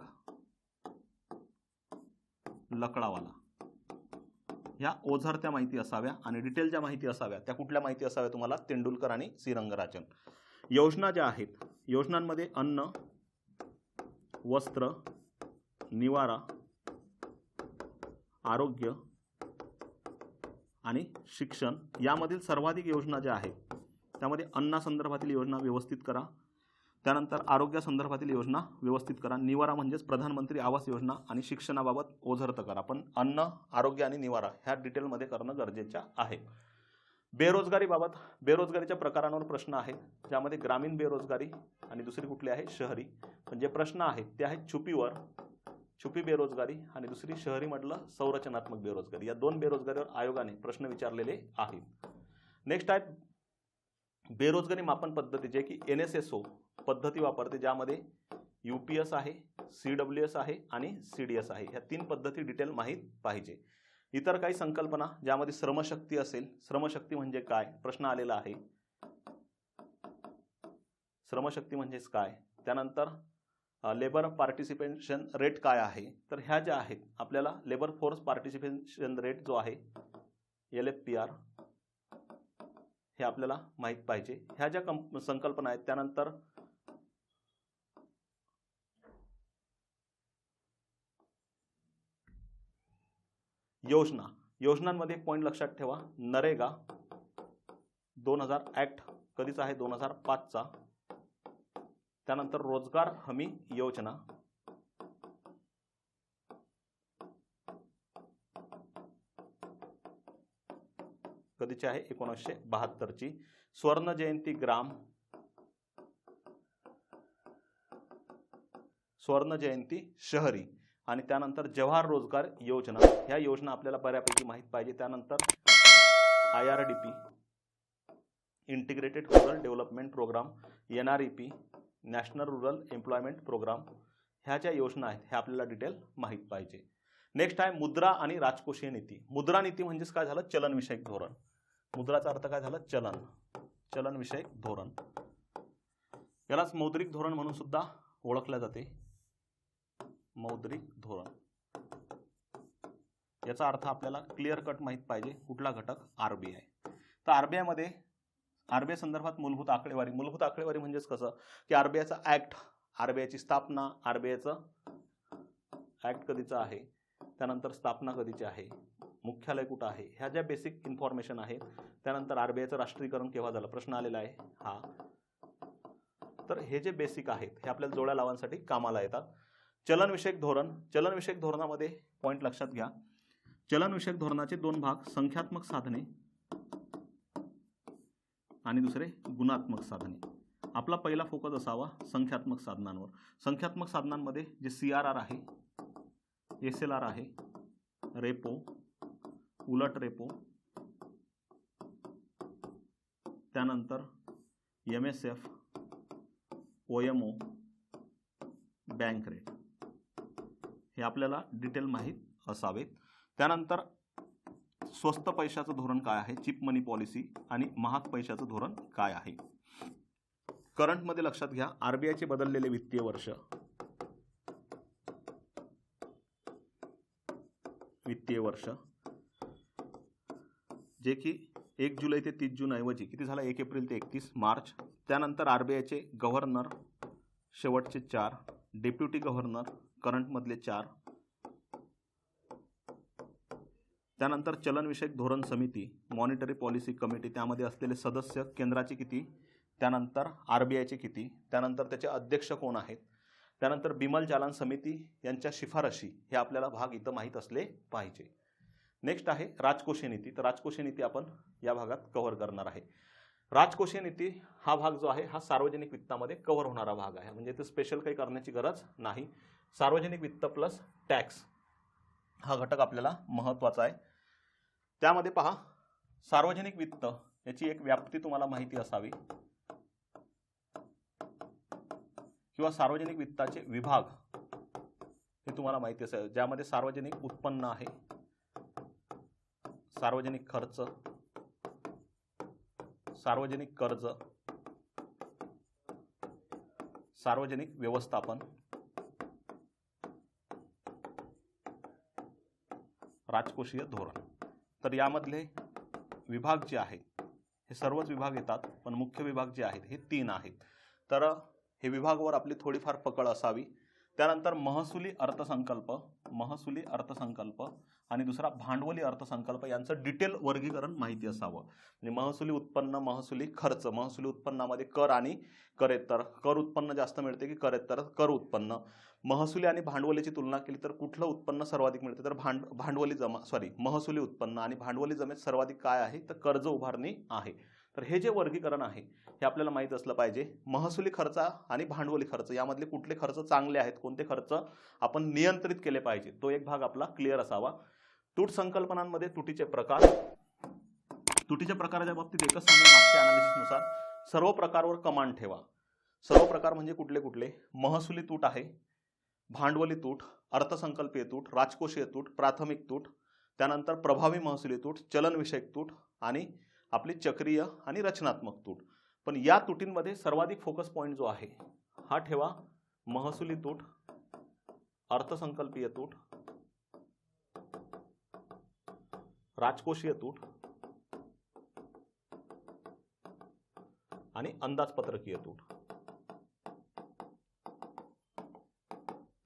लकडावाला. ह्या ओझरत्या माहिती असाव्या आणि डिटेल ज्या माहिती असाव्या त्या कुठल्या माहिती असाव्या तुम्हाला, तेंडुलकर आणि C. रंगराजन. योजना ज्या आहेत, योजनांमध्ये अन्न, वस्त्र, निवारा, आरोग्य आणि शिक्षण यामधील सर्वाधिक योजना ज्या आहेत त्यामध्ये अन्नासंदर्भातील योजना व्यवस्थित करा. त्यानंतर आरोग्यासंदर्भातील योजना व्यवस्थित करा. निवारा म्हणजेच प्रधानमंत्री आवास योजना आणि शिक्षणाबाबत ओझरतं करा. पण अन्न, आरोग्य आणि निवारा ह्या डिटेलमध्ये करणं गरजेचं आहे. बेरोजगारीबाबत बेरोजगारीच्या प्रकारांवर प्रश्न आहेत, ज्यामध्ये ग्रामीण बेरोजगारी आणि दुसरी कुठली आहे, शहरी. म्हणजे प्रश्न आहेत ते आहेत छुपी बेरोजगारी आणि दुसरी शहरी म्हटलं संरचनात्मक बेरोजगारी. या 2 बेरोजगारीवर आयोगाने प्रश्न विचारलेले आहेत. नेक्स्ट आहे बेरोजगारी मापन पद्धती, जे की NSSO पद्धती वापरते, ज्यामध्ये UPS आहे, CWS आहे आणि CDS आहे. ह्या 3 पद्धती डिटेल माहीत पाहिजे. इतर काही संकल्पना ज्यामध्ये श्रमशक्ती असेल. श्रमशक्ती म्हणजे काय प्रश्न आलेला आहे, श्रमशक्ती म्हणजेच काय. त्यानंतर लेबर पार्टिसिपेशन रेट काय आहे. तर ह्या ज्या आहेत आपल्याला लेबर फोर्स पार्टिसिपेशन रेट जो आहे LFPR हे आपल्याला माहीत पाहिजे. ह्या ज्या संकल्पना आहेत. त्यानंतर योजनांमध्ये एक पॉईंट लक्षात ठेवा, नरेगा 2000 ऍक्ट कधीचा आहे, 2005चा. त्यानंतर रोजगार हमी योजना, कधीची आहे, 1972ची. स्वर्ण जयंती ग्राम, स्वर्ण जयंती शहरी आणि त्यानंतर जवाहर रोजगार योजना. ह्या योजना आपल्याला बऱ्यापैकी माहीत पाहिजे. त्यानंतर IRDP integrated rural development programme, NREP national rural employment programme. ह्या ज्या योजना आहेत ह्या आपल्याला डिटेल माहीत पाहिजे. नेक्स्ट आहे मुद्रा आणि राजकोषीय नीती. मुद्रा नीती म्हणजेच काय झालं, चलनविषयक धोरण. मुद्राचा अर्थ काय झालं, चलनविषयक धोरण. यालाच मौद्रिक धोरण म्हणून सुद्धा ओळखले जाते, मौद्रिक धोरण. याचा अर्थ आपल्याला क्लिअर कट माहीत पाहिजे कुठला घटक, RBI. तर RBIमध्ये RBI संदर्भात मूलभूत आकडेवारी म्हणजेच कसं की RBIचा ऍक्ट, RBIची स्थापना, RBIचं ऍक्ट कधीचा आहे, त्यानंतर स्थापना कधीची आहे, मुख्यालय कुठं आहे, ह्या ज्या बेसिक इन्फॉर्मेशन आहेत. त्यानंतर RBIचं राष्ट्रीयकरण केव्हा झालं, प्रश्न आलेला आहे हा. तर हे जे बेसिक आहेत हे आपल्याला जोड्या लावण्यासाठी कामाला येतात. चलनविषयक धोरणामध्ये पॉईंट लक्षात घ्या. चलनविषयक धोरणाचे दोन भाग, संख्यात्मक साधने आणि दुसरे गुणात्मक साधने. आपला पहिला फोकस असावा संख्यात्मक साधनांवर. संख्यात्मक साधनांमध्ये जे CRR आहे, SLR आहे, रेपो, उलट रेपो, त्यानंतर MSF, OMO, बँक रेट, हे आपल्याला डिटेल माहीत असावेत. त्यानंतर स्वस्त पैशाचं धोरण काय आहे, चीप मनी पॉलिसी, आणि महाग पैशाचं धोरण काय आहे. करंटमध्ये लक्षात घ्या RBIचे बदललेले वित्तीय वर्ष जे की 1 जुलै ते 30 जून ऐवजी किती झाला, 1 एप्रिल ते 31 मार्च. त्यानंतर RBIचे गव्हर्नर शेवटचे 4, डेप्युटी गव्हर्नर करंटमधले 4, त्यानंतर चलनविषयक धोरण समिती, मॉनिटरी पॉलिसी कमिटी, त्यामध्ये असलेले सदस्य केंद्राचे किती, त्यानंतर RBIचे किती, त्यानंतर त्याचे अध्यक्ष कोण आहेत, त्यानंतर बिमल चालन समिती यांच्या शिफारशी, हे आपल्याला भाग इथं माहीत असले पाहिजे. नेक्स्ट आहे राजकोषीय नीती. तर राजकोषीय नीती आपण या भागात कव्हर करणार आहे. राजकोषीय नीती हा भाग जो आहे हा सार्वजनिक वित्तामध्ये कव्हर होणारा भाग आहे, म्हणजे ते स्पेशल काही करण्याची गरज नाही. सार्वजनिक वित्त प्लस टॅक्स हा घटक आपल्याला महत्त्वाचा आहे. त्यामध्ये पहा, सार्वजनिक वित्त याची एक व्याप्ती तुम्हाला माहिती असावी, किंवा सार्वजनिक वित्ताचे विभाग हे तुम्हाला माहिती असेल, ज्यामध्ये सार्वजनिक उत्पन्न आहे, सार्वजनिक खर्च, सार्वजनिक कर्ज, सार्वजनिक व्यवस्थापन, राजकोषीय धोरण. तर यामधले विभाग जे आहेत हे सर्वच विभाग येतात, पण मुख्य विभाग जे आहेत हे 3 आहेत. तर हे विभागावर आपली थोडीफार पकड असावी. त्यानंतर महसुली अर्थसंकल्प आणि दुसरा भांडवली अर्थसंकल्प यांचं डिटेल वर्गीकरण माहिती असावं. म्हणजे महसुली उत्पन्न, महसुली खर्च, महसुली उत्पन्नामध्ये कर आणि करेत्तर, कर उत्पन्न जास्त मिळते की करेत्तर, कर उत्पन्न, महसुली आणि भांडवलीची तुलना केली तर कुठलं उत्पन्न सर्वाधिक मिळते, तर महसुली उत्पन्न आणि भांडवली जमेत सर्वाधिक काय आहे, तर कर्ज उभारणी आहे. तर हे जे वर्गीकरण आहे हे आपल्याला माहीत असलं पाहिजे. महसुली खर्च आणि भांडवली खर्च यामधले कुठले खर्च चांगले आहेत, कोणते खर्च आपण नियंत्रित केले पाहिजे, तो एक भाग आपला क्लिअर असावा. तूट संकल्पनांमध्ये तुटीचे प्रकाराच्या बाबतीत एकच सांगेल, मागच्या अनालिसिसनुसार सर्व प्रकारवर कमांड ठेवा. सर्व प्रकार म्हणजे कुठले कुठले, महसुली तूट आहे, भांडवली तूट, अर्थसंकल्पीय तूट, राजकोषीय तूट, प्राथमिक तूट, त्यानंतर प्रभावी महसुली तूट, चलनविषयक तूट आणि आपली चक्रीय आणि रचनात्मक तूट. पण या तुटींमध्ये सर्वाधिक फोकस पॉईंट जो आहे हा ठेवा महसुली तूट, अर्थसंकल्पीय तूट, राजकोषीय तूट आणि अंदाजपत्रकीय तूट.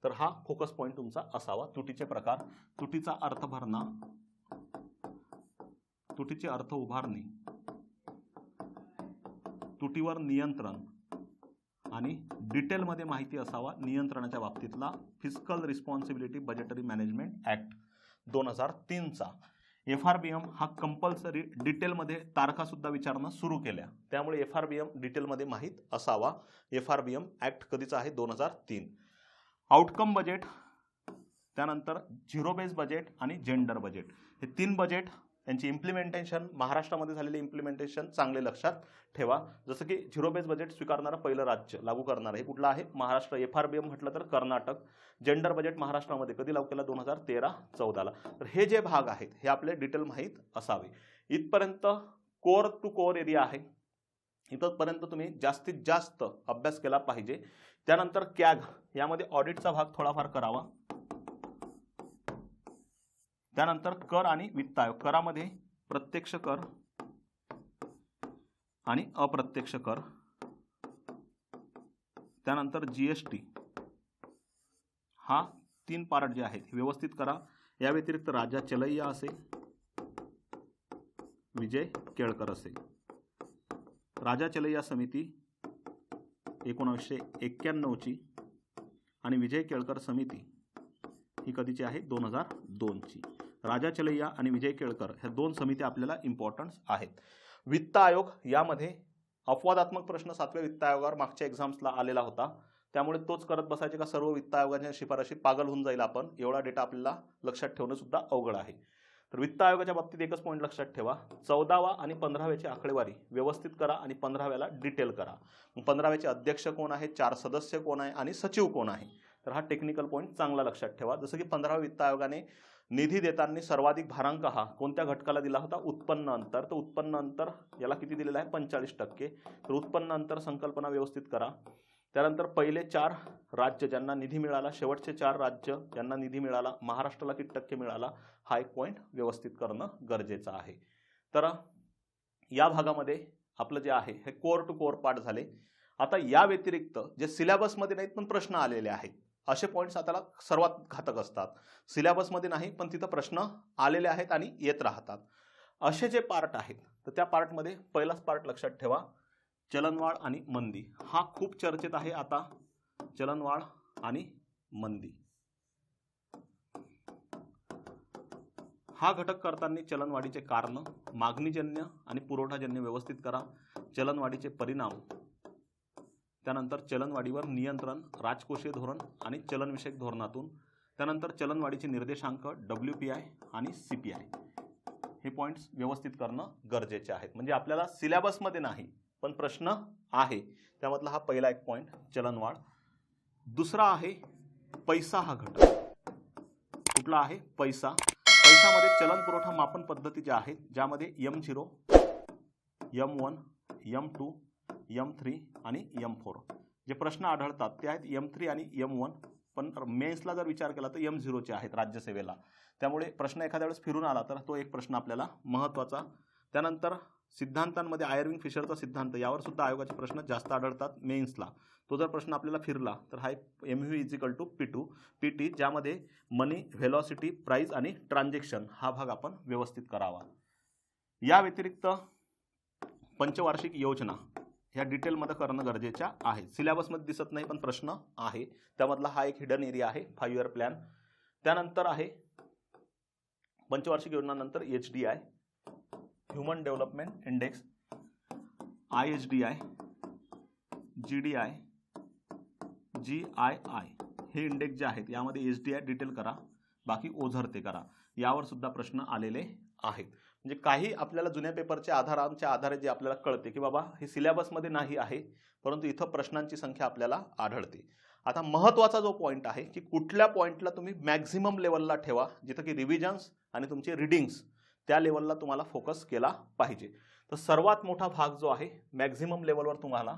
तर हा फोकस पॉईंट तुमचा असावा. तुटीचे प्रकार, तुटीचा अर्थ भरणा, तुटीचे अर्थ उभारणी, तुटीवर नियंत्रण आणि डिटेलमध्ये माहिती असावा नियंत्रणाच्या बाबतीतला fiscal responsibility budgetary management act 2003चा. FRBM हा कंपल्सरी डिटेलमध्ये तारखा सुद्धा विचारणं सुरू केल्या, त्यामुळे FRBM डिटेलमध्ये माहीत असावा. FRBM ऍक्ट कधीचा आहे, 2003. आउटकम बजेट, त्यानंतर झिरो बेस बजेट आणि जेंडर बजेट, हे 3 बजेट यांची इम्प्लिमेंटेशन, महाराष्ट्रामध्ये झालेले इम्प्लिमेंटेशन चांगले लक्षात ठेवा. जसं की झिरो बेस बजेट स्वीकारणारं पहिलं राज्य लागू करणार हे कुठलं आहे, महाराष्ट्र. FRBM म्हटलं तर कर्नाटक. जेंडर बजेट महाराष्ट्रामध्ये कधी लागू केला, 2013-14ला. तर हे जे भाग आहेत हे आपले डिटेल माहीत असावे. इथपर्यंत कोर टू कोर एरिया आहे, इथपर्यंत तुम्ही जास्तीत जास्त अभ्यास केला पाहिजे. त्यानंतर कॅग यामध्ये ऑडिटचा भाग थोडाफार करावा. त्यानंतर कर आणि वित्त आयोग, करामध्ये प्रत्यक्ष कर आणि अप्रत्यक्ष कर, त्यानंतर जीएसटी, हा 3 पार्ट जे आहेत व्यवस्थित करा. या व्यतिरिक्त राजा चलैया असेल, विजय केळकर असेल. राजा चलैया समिती 1991 ची आणि विजय केळकर समिती ही कधीची आहे? 2002 ची. राजा चलैया आणि विजय केळकर ह्या 2 समित्या आपल्याला इम्पॉर्टन्स आहेत. वित्त आयोग, यामध्ये अपवादात्मक प्रश्न 7व्या वित्त आयोगावर मागच्या एक्झाम्सला आलेला होता, त्यामुळे तोच करत बसायचे का सर्व वित्त आयोगाच्या शिफारशी पागल होऊन जाईल आपण, एवढा डेटा आपल्याला लक्षात ठेवणं सुद्धा अवघड आहे. तर वित्त आयोगाच्या बाबतीत एकच पॉईंट लक्षात ठेवा, 14वा आणि 15व्याची आकडेवारी व्यवस्थित करा आणि 15व्याला डिटेल करा. 15व्याचे अध्यक्ष कोण आहे, 4 सदस्य कोण आहे आणि सचिव कोण आहे, तर हा टेक्निकल पॉईंट चांगला लक्षात ठेवा. जसं की 15व्या वित्त आयोगाने निधी देताना सर्वाधिक भारांक हा कोणत्या घटकाला दिला होता? उत्पन्न अंतर. तर उत्पन्न अंतर याला किती दिलेलं आहे? 45%. तर उत्पन्न अंतर संकल्पना व्यवस्थित करा. त्यानंतर पहिले 4 राज्य ज्यांना निधी मिळाला, शेवटचे 4 राज्य ज्यांना निधी मिळाला, महाराष्ट्राला किती टक्के मिळाला, हा एक पॉईंट व्यवस्थित करणं गरजेचं आहे. तर या भागामध्ये आपलं जे आहे हे कोर टू कोर पार्ट झाले. आता या व्यतिरिक्त जे सिलेबसमध्ये नाहीत पण प्रश्न आलेले आहेत, असे पॉईंट्स आता सर्वात घातक असतात. सिलेबसमध्ये नाही पण तिथं प्रश्न आलेले आहेत आणि येत राहतात. असे जे पार्ट आहेत तर त्या पार्टमध्ये पहिलाच पार्ट लक्षात ठेवा, चलनवाढ आणि मंदी. हा खूप चर्चेत आहे आता, चलनवाढ आणि मंदी. हा घटक करताना चलनवाढीचे कारण, मागणीजन्य आणि पुरवठाजन्य व्यवस्थित करा. चलनवाढीचे परिणाम, त्यानंतर चलनवाढीवर नियंत्रण, राजकोषीय धोरण आणि चलनविषयक धोरणातून, त्यानंतर चलनवाढीचे निर्देशांक WPI आणि CPI, हे पॉईंट्स व्यवस्थित करणं गरजेचे आहेत. म्हणजे आपल्याला सिलेबसमध्ये नाही पण प्रश्न आहे, त्यामधला हा पहिला एक पॉईंट चलनवाढ. दुसरा आहे पैसा. हा घटक कुठला आहे? पैसा. पैशामध्ये चलन पुरवठा मापन पद्धती ज्या आहेत, ज्यामध्ये M0, M1, M2, M3 आणि M4 जे प्रश्न आढळतात ते आहेत M3 आणि M1, पण मेन्सला जर विचार केला तर M0 चे आहेत राज्यसेवेला. त्यामुळे प्रश्न एखाद्या वेळेस फिरून आला तर तो एक प्रश्न आपल्याला महत्त्वाचा. त्यानंतर सिद्धांतांमध्ये आयर्विंग फिशरचा सिद्धांत, यावर सुद्धा आयोगाचे प्रश्न जास्त आढळतात मेन्सला. तो जर प्रश्न आपल्याला फिरला तर हा एक MV = P2 PT, ज्यामध्ये मनी, व्हेलॉसिटी, प्राइस आणि ट्रान्झॅक्शन हा भाग आपण व्यवस्थित करावा. या व्यतिरिक्त पंचवार्षिक योजना ह्या डिटेलमध्ये करणं गरजेच्या आहे. सिलेबसमध्ये दिसत नाही पण प्रश्न आहे, त्यामधला हा एक हिडन एरिया आहे, 5 इयर प्लॅन. त्यानंतर आहे पंचवार्षिक योजनानंतर HDI, human development index, IHDI, GDI, GII हे इंडेक्स जे आहेत यामध्ये HDI डिटेल करा, बाकी ओझरते करा. यावर सुद्धा प्रश्न आलेले आहेत. म्हणजे काही आपल्याला जुन्या पेपरच्या आधारांच्या आधारे जे आपल्याला कळते की बाबा हे सिलेबसमध्ये नाही आहे, परंतु इथं प्रश्नांची संख्या आपल्याला आढळते. आता महत्त्वाचा जो पॉईंट आहे की कुठल्या पॉईंटला तुम्ही मॅक्झिमम लेवलला ठेवा, जिथं की रिव्हिजन्स आणि तुमचे रिडिंग्स त्या लेवलला तुम्हाला फोकस केला पाहिजे. तर सर्वात मोठा भाग जो आहे मॅक्झिमम लेवलवर तुम्हाला,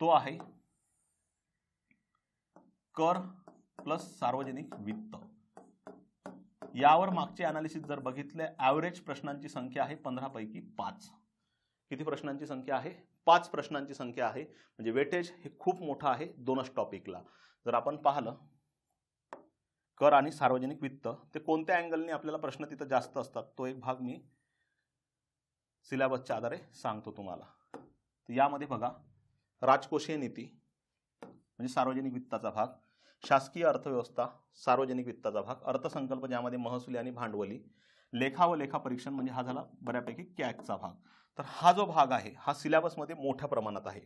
तो आहे कर प्लस सार्वजनिक वित्त. यावर मागचे अनालिसिस जर बघितले, ॲव्हरेज प्रश्नांची संख्या आहे 15 पैकी 5. किती प्रश्नांची संख्या आहे? 5 प्रश्नांची संख्या आहे. म्हणजे वेटेज हे खूप मोठं आहे दोनच टॉपिकला. जर आपण पाहिलं कर आणि सार्वजनिक वित्त, ते कोणत्या अँगलने आपल्याला प्रश्न तिथं जास्त असतात, तो एक भाग मी सिलेबसच्या आधारे सांगतो तुम्हाला. तर यामध्ये बघा, राजकोषीय नीती म्हणजे सार्वजनिक वित्ताचा भाग, शासकीय अर्थव्यवस्था सार्वजनिक वित्ताचा भाग, अर्थसंकल्प ज्यामध्ये महसुली आणि भांडवली, लेखा व लेखा परीक्षण म्हणजे हा झाला बऱ्यापैकी कॅगचा भाग. तर हा जो भाग आहे हा सिलेबसमध्ये मोठ्या प्रमाणात आहे.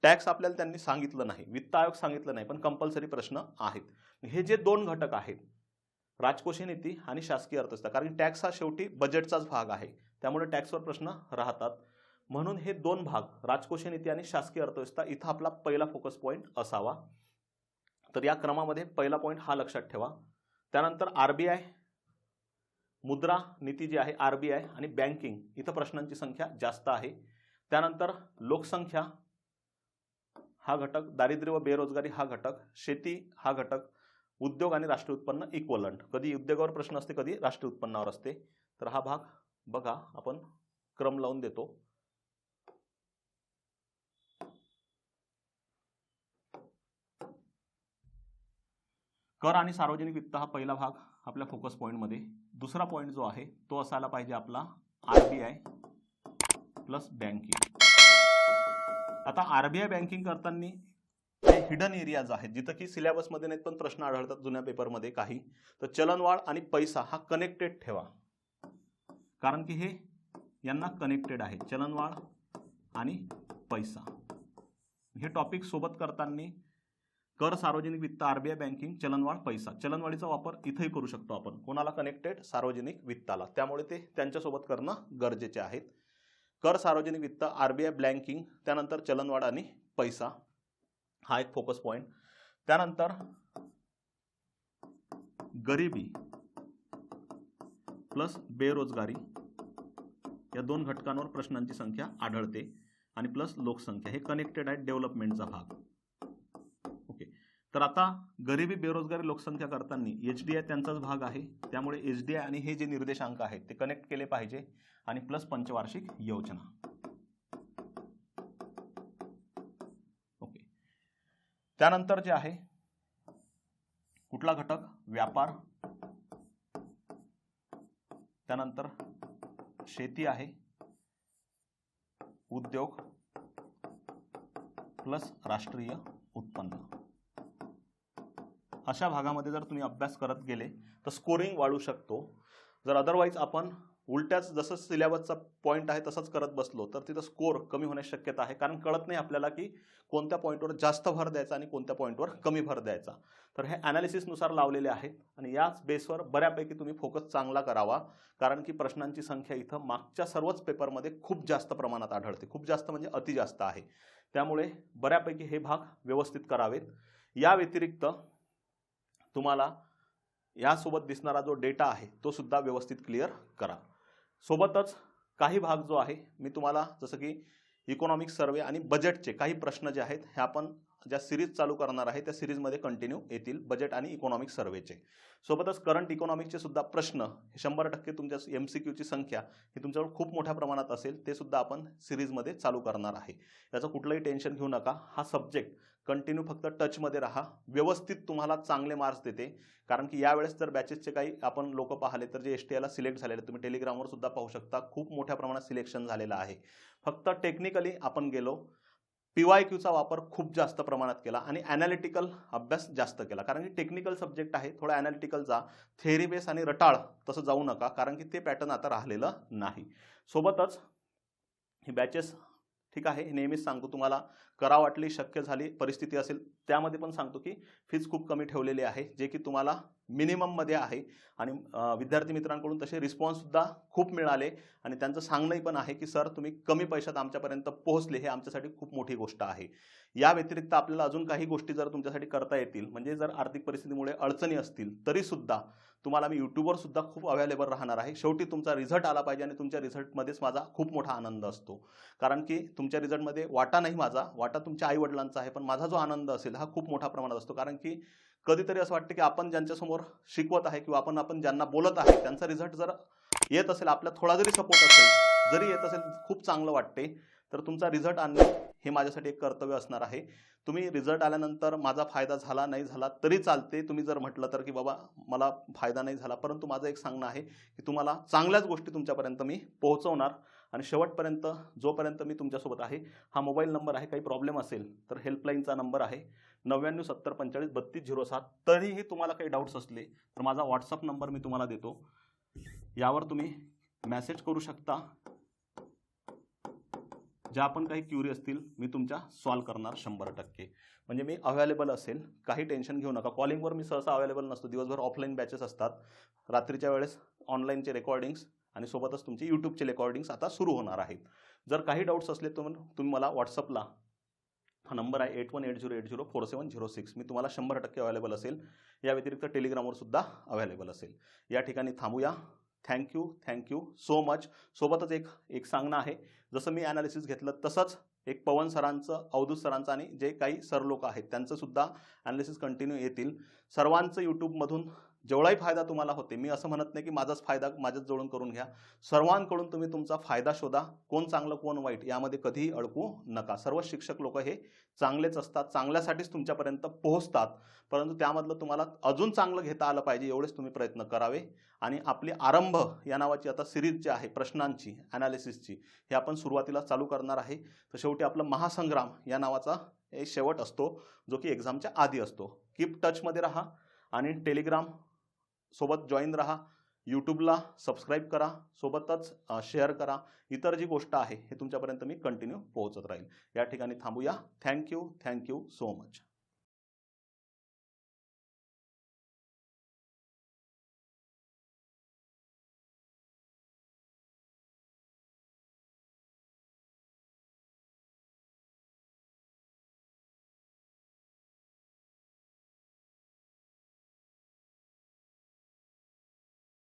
टॅक्स आपल्याला त्यांनी सांगितलं नाही, वित्त आयोग सांगितलं नाही, पण कंपल्सरी प्रश्न आहेत. हे जे 2 घटक आहेत, राजकोषीय नीती आणि शासकीय अर्थव्यवस्था, कारण टॅक्स हा शेवटी बजेटचाच भाग आहे, त्यामुळे टॅक्सवर प्रश्न राहतात. म्हणून हे 2 भाग, राजकोषीय नीती आणि शासकीय अर्थव्यवस्था, इथं आपला पहिला फोकस पॉईंट असावा. तर या क्रमामध्ये पहिला पॉईंट हा लक्षात ठेवा. त्यानंतर RBI, मुद्रा नीती जी आहे RBI आणि बँकिंग, इथं प्रश्नांची संख्या जास्त आहे. त्यानंतर लोकसंख्या हा घटक, दारिद्र्य व बेरोजगारी हा घटक, शेती हा घटक, उद्योग आणि राष्ट्रीय उत्पन्न इक्वलंट, कधी उद्योगावर प्रश्न असते कधी राष्ट्रीय उत्पन्नावर असते. तर हा भाग बघा, आपण क्रम लावून देतो. कर आणि सार्वजनिक वित्त हा पहिला भाग आपल्या फोकस पॉईंटमध्ये. दुसरा पॉईंट जो आहे तो असायला पाहिजे आपला RBI प्लस बँकिंग. आता RBI बँकिंग करताना हे हिडन एरियाज आहेत जिथं की सिलेबसमध्ये नाहीत पण प्रश्न आढळतात जुन्या पेपरमध्ये काही. तर चलनवाढ आणि पैसा हा कनेक्टेड ठेवा, कारण की हे यांना कनेक्टेड आहे, चलनवाढ आणि पैसा. हे टॉपिक सोबत करताना कर, सार्वजनिक वित्त, RBI बँकिंग, चलनवाढ, पैसा. चलनवाढीचा वापर इथेही करू शकतो आपण, कोणाला कनेक्टेड, सार्वजनिक वित्ताला, त्यामुळे ते त्यांच्यासोबत करणं गरजेचे आहेत. कर, सार्वजनिक वित्त, RBI बँकिंग, त्यानंतर चलनवाढ आणि पैसा हा एक फोकस पॉइंट. त्यानंतर गरिबी प्लस बेरोजगारी या दोन घटकांवर प्रश्नांची संख्या आढळते आणि प्लस लोकसंख्या, हे कनेक्टेड आहे डेव्हलपमेंटचा भाग. ओके, तर आता गरिबी, बेरोजगारी, लोकसंख्या करताना HDI त्यांचाच भाग आहे, त्यामुळे HDI आणि हे जे निर्देशांक आहेत ते कनेक्ट केले पाहिजे आणि प्लस पंचवार्षिक योजना. ओके, त्यानंतर जे आहे कुठला घटक, व्यापार, त्यानंतर शेती आहे, उद्योग प्लस राष्ट्रीय उत्पन्न. अशा भागामध्ये जर तुम्ही अभ्यास करत गेले तर स्कोरिंग वाढू शकतो. जर अदरवाईज आपण उलट्याच जसं सिलेबसचा पॉईंट आहे तसंच करत बसलो तर तिथं स्कोर कमी होण्याची शक्यता आहे, कारण कळत नाही आपल्याला की कोणत्या पॉईंटवर जास्त भर द्यायचा आणि कोणत्या पॉईंटवर कमी भर द्यायचा. तर हे ॲनालिसिसनुसार लावलेले आहेत आणि याच बेसवर बऱ्यापैकी तुम्ही फोकस चांगला करावा, कारण की प्रश्नांची संख्या इथं मागच्या सर्वच पेपरमध्ये खूप जास्त प्रमाणात आढळते, खूप जास्त म्हणजे अति जास्त आहे, त्यामुळे बऱ्यापैकी हे भाग व्यवस्थित करावेत. या व्यतिरिक्त तुम्हाला यासोबत दिसणारा जो डेटा आहे तो सुद्धा व्यवस्थित क्लिअर करा. सोबतच काही भाग जो आहे मी तुम्हाला जसं की इकॉनॉमिक सर्वे आणि बजेटचे काही प्रश्न जे आहेत हे आपण ज्या सिरीज चालू करणार आहे त्या सिरीजमध्ये कंटिन्यू येतील, बजेट आणि इकॉनॉमिक सर्वेचे. सोबतच करंट इकॉनॉमिकचे सुद्धा प्रश्न 100% तुमच्या MCQची संख्या ही तुमच्यावर खूप मोठ्या प्रमाणात असेल, ते सुद्धा आपण सिरीजमध्ये चालू करणार आहे. याचं कुठलंही टेन्शन घेऊ नका. हा सब्जेक्ट कंटिन्यू फक्त टचमध्ये राहा, व्यवस्थित तुम्हाला चांगले मार्क्स देते. कारण की यावेळेस जर बॅचेसचे काही आपण लोक पाहिले तर जे STIला सिलेक्ट झालेले, तुम्ही टेलिग्रामवर सुद्धा पाहू शकता, खूप मोठ्या प्रमाणात सिलेक्शन झालेलं आहे. फक्त टेक्निकली आपण गेलो, PYQचा वापर खूप जास्त प्रमाणात केला आणि ॲनालिटिकल अभ्यास जास्त केला, कारण की टेक्निकल सब्जेक्ट आहे, थोडा ॲनालिटिकल जा, थेअरी बेस आणि रटाळ तसं जाऊ नका, कारण की ते पॅटर्न आता राहिलेलं नाही. सोबतच ही बॅचेस ठीक आहे, नेहमीच सांगतो तुम्हाला, करा वाटली, शक्य झाली परिस्थिती असेल त्यामध्ये पण सांगतो की फीज खूप कमी ठेवलेली आहे, जे की तुम्हाला मिनिमममध्ये आहे आणि विद्यार्थी मित्रांकडून तसे रिस्पॉन्ससुद्धा खूप मिळाले आणि त्यांचं सांगणंही पण आहे की सर तुम्ही कमी पैशात आमच्यापर्यंत पोहोचले, हे आमच्यासाठी खूप मोठी गोष्ट आहे. या व्यतिरिक्त आपल्याला अजून काही गोष्टी जर तुमच्यासाठी करता येतील, म्हणजे जर आर्थिक परिस्थितीमुळे अडचणी असतील तरीसुद्धा तुम्हाला मी यूट्यूबवर सुद्धा खूप अवेलेबल राहणार आहे. शेवटी तुमचा रिझल्ट आला पाहिजे आणि तुमच्या रिझल्टमध्येच माझा खूप मोठा आनंद असतो, कारण की तुमच्या रिझल्टमध्ये वाटा नाही माझा, वाटा तुमच्या आईवडिलांचा आहे, पण माझा जो आनंद असेल हा खूप मोठ्या प्रमाणात असतो. कारण की कधीतरी असं वाटतं की आपण ज्यांच्यासमोर शिकवत आहे किंवा आपण ज्यांना बोलत आहे त्यांचा रिझल्ट जर येत असेल, आपला थोडा जरी सपोर्ट असेल, जरी येत असेल, खूप चांगलं वाटते. तर तुमचा रिझल्ट आणणे हे माझ्यासाठी एक कर्तव्य असणार आहे. तुम्ही रिझल्ट आल्यानंतर माझा फायदा झाला नाही झाला तरी चालते, तुम्ही जर म्हटलं तर की बाबा मला फायदा नाही झाला, परंतु माझं एक सांगणं आहे की तुम्हाला चांगल्याच गोष्टी तुमच्यापर्यंत मी पोहोचवणार आणि शेवटपर्यंत जोपर्यंत मी तुमच्यासोबत आहे. हा मोबाईल नंबर आहे, काही प्रॉब्लेम असेल तर हेल्पलाईनचा नंबर आहे 9970453207. तरीही तुम्हाला काही डाऊट्स असले तर माझा व्हॉट्सअप नंबर मी तुम्हाला देतो, यावर तुम्ही मेसेज करू शकता. ज्या पण काही क्युरी असतील मी तुमच्या सॉल्व्ह करणार 100%. म्हणजे मी अवेलेबल असेल, काही टेन्शन घेऊ नका. कॉलिंगवर मी सहसा अवेलेबल नसतो, दिवसभर ऑफलाईन बॅचेस असतात, रात्रीच्या वेळेस ऑनलाईनचे रेकॉर्डिंग्स आणि सोबतच तुमचे यूट्यूबचे रेकॉर्डिंग्स आता सुरू होणार आहेत. जर काही डाऊट्स असले तर तुम्ही मला व्हॉट्सअपला, हा नंबर आहे 8180804706, मी तुम्हाला 100% अवेलेबल असेल. या व्यतिरिक्त टेलिग्रामवर सुद्धा अवेलेबल असेल. या ठिकाणी थांबूया. Thank you so much. सोबतच एक सांगणं आहे, जसं मी ॲनालिसिस घेतलं तसंच एक पवन सरांचं, अवधूत सरांचं आणि जे काही सर लोक आहेत त्यांचं सुद्धा ॲनालिसिस कंटिन्यू येतील. सर्वांचं यूट्यूबमधून जेवढाही फायदा तुम्हाला होते, मी असं म्हणत नाही की माझाच फायदा माझ्याच जवळून करून घ्या. सर्वांकडून तुम्ही तुमचा फायदा शोधा. कोण चांगलं कोण वाईट यामध्ये कधीही अडकू नका. सर्व शिक्षक लोक हे चांगलेच असतात, चांगल्यासाठीच तुमच्यापर्यंत पोहोचतात. परंतु त्यामधलं तुम्हाला अजून चांगलं घेता आलं पाहिजे एवढेच तुम्ही प्रयत्न करावे. आणि आपली आरंभ या नावाची आता सिरीज जी आहे प्रश्नांची, ॲनालिसिसची, हे आपण सुरुवातीला चालू करणार आहे. तर शेवटी आपलं महासंग्राम या नावाचा एक शेवट असतो, जो की एक्झामच्या आधी असतो. कीप टचमध्ये राहा आणि टेलिग्राम सोबत जॉईन राहा. यूट्यूबला सबस्क्राईब करा, सोबतच शेअर करा. इतर जी गोष्ट आहे हे तुमच्यापर्यंत मी कंटिन्यू पोहोचत राहील. या ठिकाणी थांबूया. Thank you so much.